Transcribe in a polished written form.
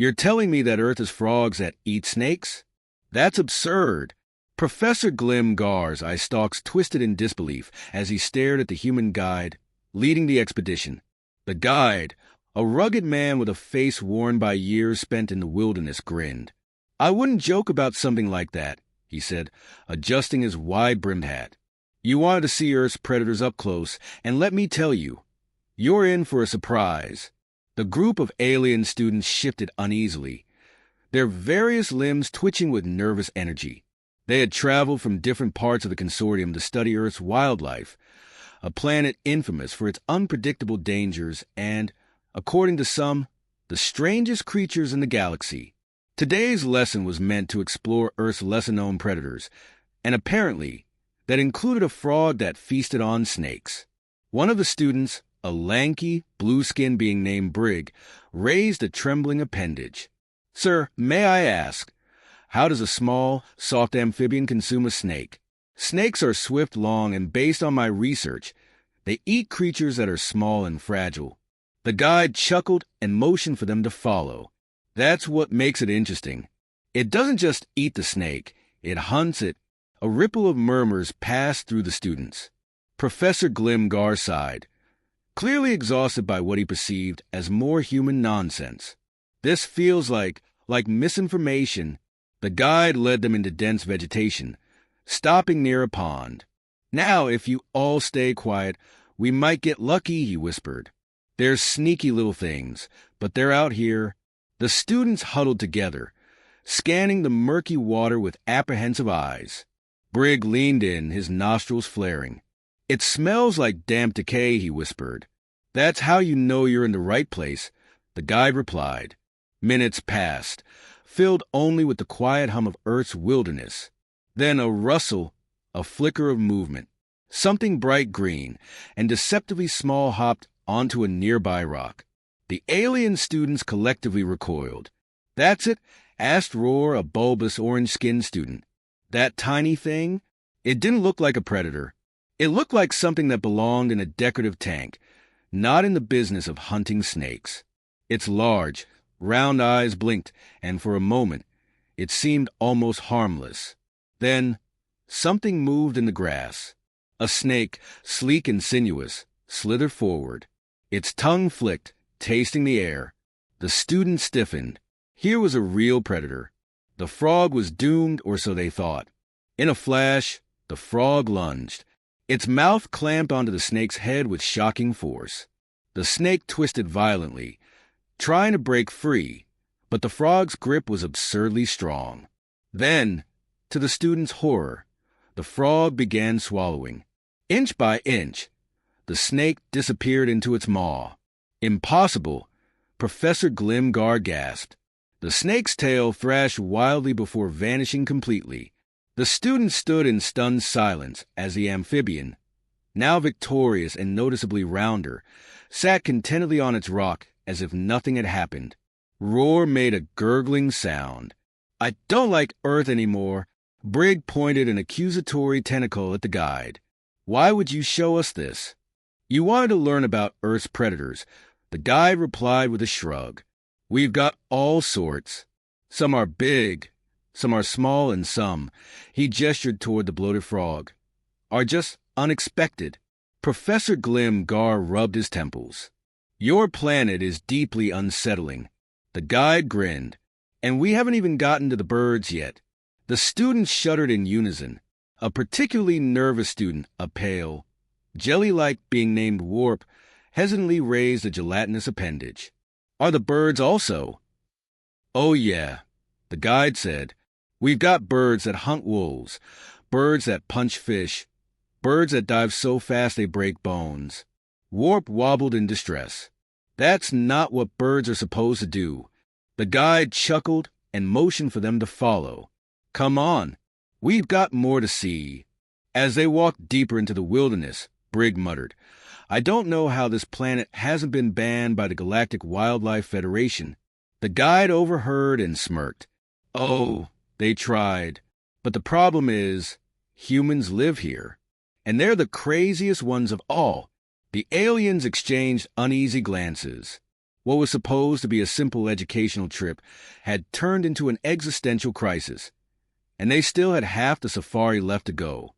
You're telling me that Earth is frogs that eat snakes? That's absurd. Professor Glimgar's eye stalks twisted in disbelief as he stared at the human guide leading the expedition. The guide, a rugged man with a face worn by years spent in the wilderness, grinned. I wouldn't joke about something like that, he said, adjusting his wide-brimmed hat. You wanted to see Earth's predators up close, and let me tell you, you're in for a surprise. The group of alien students shifted uneasily, their various limbs twitching with nervous energy. They had traveled from different parts of the consortium to study Earth's wildlife, a planet infamous for its unpredictable dangers and, according to some, the strangest creatures in the galaxy. Today's lesson was meant to explore Earth's lesser-known predators, and apparently, that included a frog that feasted on snakes. One of the students, a lanky, blue-skinned being named Brig, raised a trembling appendage. Sir, may I ask, how does a small, soft amphibian consume a snake? Snakes are swift, long, and based on my research, they eat creatures that are small and fragile. The guide chuckled and motioned for them to follow. That's what makes it interesting. It doesn't just eat the snake, it hunts it. A ripple of murmurs passed through the students. Professor Glimgar sighed, clearly exhausted by what he perceived as more human nonsense. This feels like misinformation. The guide led them into dense vegetation, stopping near a pond. Now, if you all stay quiet, we might get lucky, he whispered. They're sneaky little things, but they're out here. The students huddled together, scanning the murky water with apprehensive eyes. Brig leaned in, his nostrils flaring. It smells like damp decay, he whispered. That's how you know you're in the right place, the guide replied. Minutes passed, filled only with the quiet hum of Earth's wilderness. Then a rustle, a flicker of movement. Something bright green and deceptively small hopped onto a nearby rock. The alien students collectively recoiled. That's it? Asked Roar, a bulbous orange-skinned student. That tiny thing? It didn't look like a predator. It looked like something that belonged in a decorative tank, not in the business of hunting snakes. Its large, round eyes blinked, and for a moment, it seemed almost harmless. Then, something moved in the grass. A snake, sleek and sinuous, slithered forward. Its tongue flicked, tasting the air. The student stiffened. Here was a real predator. The frog was doomed, or so they thought. In a flash, the frog lunged. Its mouth clamped onto the snake's head with shocking force. The snake twisted violently, trying to break free, but the frog's grip was absurdly strong. Then, to the student's horror, the frog began swallowing. Inch by inch, the snake disappeared into its maw. Impossible, Professor Glimgar gasped. The snake's tail thrashed wildly before vanishing completely. The student stood in stunned silence as the amphibian, now victorious and noticeably rounder, sat contentedly on its rock as if nothing had happened. Roar made a gurgling sound. I don't like Earth anymore. Brig pointed an accusatory tentacle at the guide. Why would you show us this? You wanted to learn about Earth's predators. The guide replied with a shrug. We've got all sorts. Some are big, some are small, and some, he gestured toward the bloated frog, are just unexpected. Professor Glimgar rubbed his temples. Your planet is deeply unsettling. The guide grinned. And we haven't even gotten to the birds yet. The students shuddered in unison. A particularly nervous student, a pale, jelly-like being named Warp, hesitantly raised a gelatinous appendage. Are the birds also? Oh yeah, the guide said. We've got birds that hunt wolves, birds that punch fish, birds that dive so fast they break bones. Warp wobbled in distress. That's not what birds are supposed to do. The guide chuckled and motioned for them to follow. Come on, we've got more to see. As they walked deeper into the wilderness, Brig muttered, I don't know how this planet hasn't been banned by the Galactic Wildlife Federation. The guide overheard and smirked. Oh, they tried. But the problem is, humans live here. And they're the craziest ones of all. The aliens exchanged uneasy glances. What was supposed to be a simple educational trip had turned into an existential crisis, and they still had half the safari left to go.